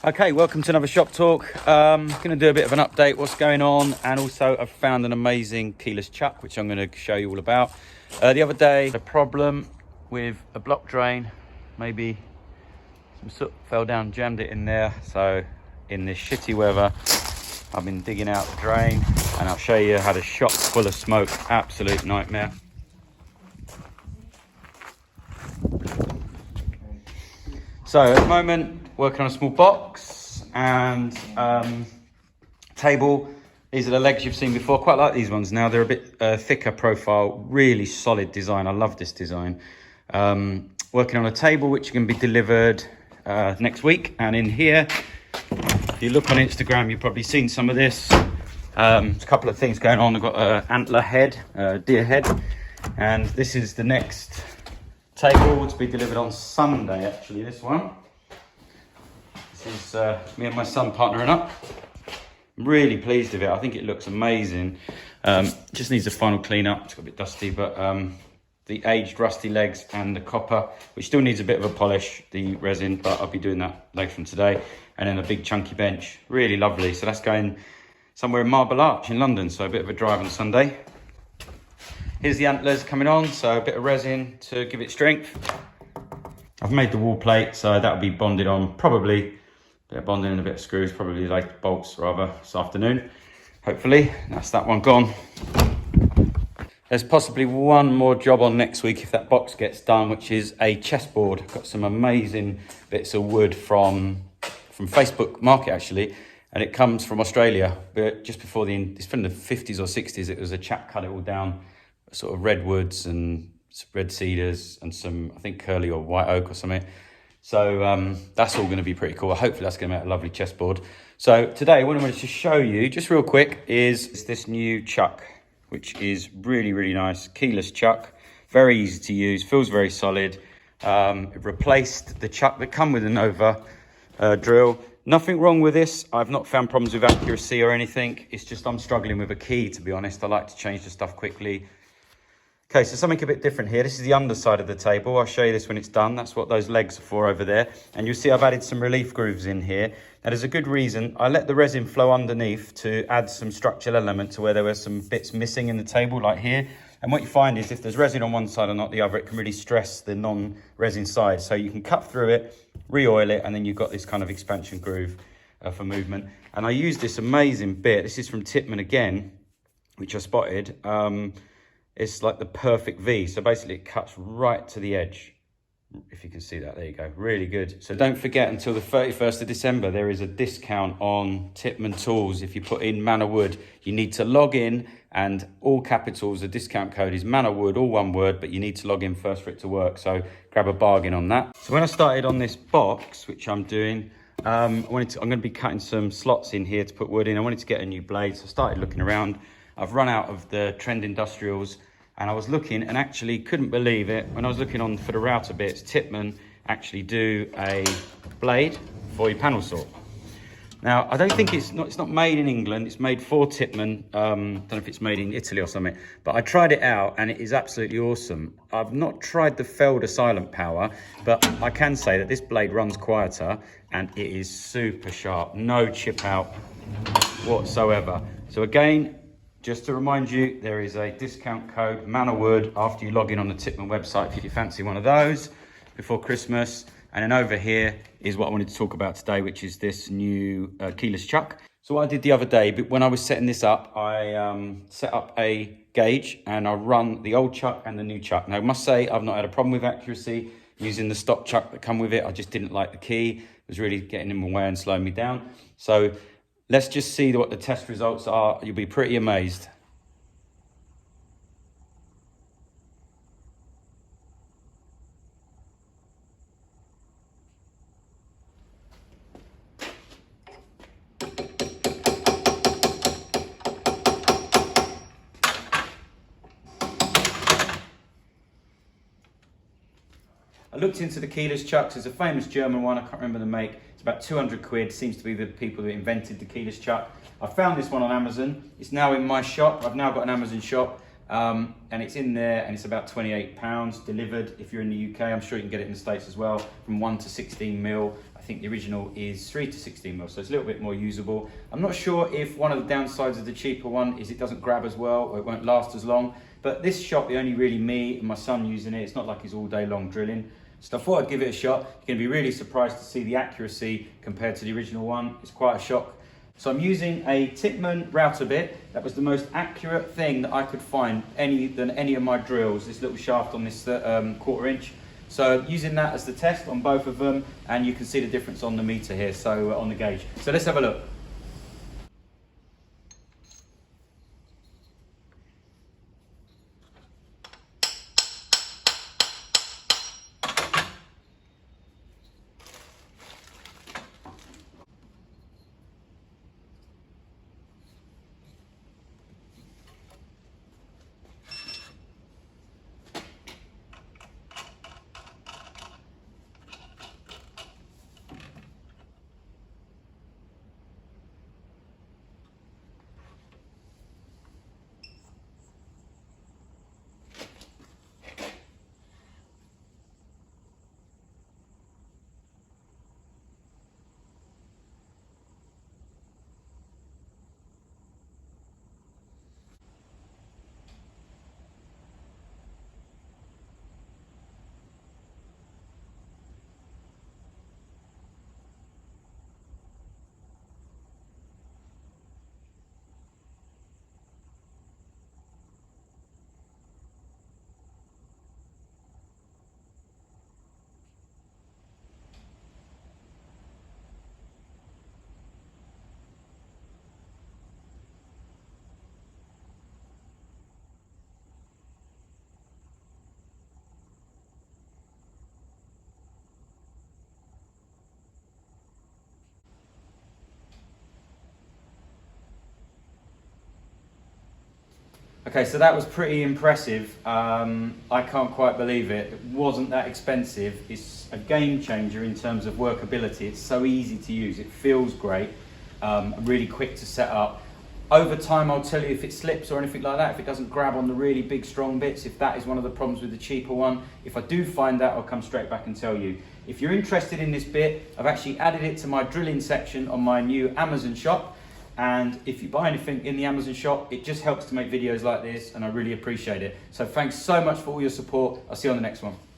Okay, welcome to another shop talk. Going to do a bit of an update, what's going on, and also I've found an amazing keyless chuck, which I'm going to show you all about. The other day, a problem with a block drain, maybe some soot fell down, jammed it in there. So in this shitty weather, I've been digging out the drain, and I'll show you how the shop's full of smoke, absolute nightmare. So at the moment, working on a small box and table. These are the legs you've seen before. Quite like these ones now. They're a bit thicker profile, really solid design. I love this design. Working on a table which can be delivered next week. And in here, if you look on Instagram, you've probably seen some of this. There's a couple of things going on. I've got an antler head, deer head, and this is the next table to be delivered on Sunday, actually, this one. This is me and my son partnering up. I'm really pleased with it. I think it looks amazing. Just needs a final clean up. It's got a bit dusty, but the aged rusty legs and the copper, which still needs a bit of a polish, the resin, but I'll be doing that later on today. And then a big chunky bench, really lovely. So that's going somewhere in Marble Arch in London, so a bit of a drive on Sunday. Here's the antlers coming on, so a bit of resin to give it strength. I've made the wall plate, so that'll be bonded on, probably a bit of bonding and a bit of screws, probably like bolts rather, this afternoon, hopefully. That's that one gone. There's possibly one more job on next week if that box gets done, which is a chessboard. I've got some amazing bits of wood from Facebook Market, actually, and it comes from Australia. But just before it's from the 50s or 60s, it was a chap cut it all down, sort of redwoods and red cedars and some, I think, curly or white oak or something. So that's all going to be pretty cool. Hopefully that's going to make a lovely chessboard. So today what I wanted to show you just real quick is this new chuck, which is really, really nice. Keyless chuck, very easy to use, feels very solid. It replaced the chuck that come with a Nova drill. Nothing wrong with this. I've not found problems with accuracy or anything. It's just I'm struggling with a key, to be honest. I like to change the stuff quickly. Okay, so something a bit different here. This is the underside of the table. I'll show you this when it's done. That's what those legs are for over there. And you'll see I've added some relief grooves in here. Now, there's a good reason. I let the resin flow underneath to add some structural element to where there were some bits missing in the table, like here. And what you find is if there's resin on one side or not the other, it can really stress the non-resin side. So you can cut through it, re-oil it, and then you've got this kind of expansion groove for movement. And I use this amazing bit. This is from Tippmann again, which I spotted. It's like the perfect V. So basically it cuts right to the edge. If you can see that, there you go. Really good. So don't forget, until the 31st of December, there is a discount on Tippmann tools. If you put in Manor Wood, you need to log in, and all capitals, the discount code is Manor Wood, all one word, but you need to log in first for it to work. So grab a bargain on that. So when I started on this box, which I'm doing, I'm going to be cutting some slots in here to put wood in. I wanted to get a new blade, so I started looking around. I've run out of the Trend Industrials, and I was looking and actually couldn't believe it. When I was looking on for the router bits, Tippmann actually do a blade for your panel saw. Now, I don't think it's not made in England. It's made for Tippmann. Don't know if it's made in Italy or something, but I tried it out and it is absolutely awesome. I've not tried the Felder Silent Power, but I can say that this blade runs quieter and it is super sharp. No chip out whatsoever. So again, just to remind you, there is a discount code, Manor Wood, after you log in on the Tippmann website if you fancy one of those before Christmas. And then over here is what I wanted to talk about today, which is this new keyless chuck. So what I did the other day, when I was setting this up, I set up a gauge and I run the old chuck and the new chuck. Now I must say I've not had a problem with accuracy using the stock chuck that come with it. I just didn't like the key. It was really getting in my way and slowing me down. So let's just see what the test results are. You'll be pretty amazed. I looked into the keyless chucks. There's a famous German one, I can't remember the make. It's about 200 quid, seems to be the people that invented the keyless chuck. I found this one on Amazon. It's now in my shop. I've now got an Amazon shop. And it's in there, and it's about £28 delivered. If you're in the UK, I'm sure you can get it in the States as well, from 1 to 16 mil. I think the original is 3 to 16 mil, so it's a little bit more usable. I'm not sure if one of the downsides of the cheaper one is it doesn't grab as well, or it won't last as long. But this shop, only really me and my son using it. It's not like he's all day long drilling. So I thought I'd give it a shot. You're going to be really surprised to see the accuracy compared to the original one. It's quite a shock. So I'm using a Tippmann router bit. That was the most accurate thing that I could find than any of my drills, this little shaft on this 1/4 inch. So using that as the test on both of them, and you can see the difference on the meter here, so on the gauge. So let's have a look. Okay, so that was pretty impressive. I can't quite believe it. It wasn't that expensive. It's a game changer in terms of workability. It's so easy to use. It feels great, really quick to set up. Over time, I'll tell you if it slips or anything like that, if it doesn't grab on the really big, strong bits, if that is one of the problems with the cheaper one. If I do find that, I'll come straight back and tell you. If you're interested in this bit, I've actually added it to my drilling section on my new Amazon shop. And if you buy anything in the Amazon shop, it just helps to make videos like this, and I really appreciate it. So thanks so much for all your support. I'll see you on the next one.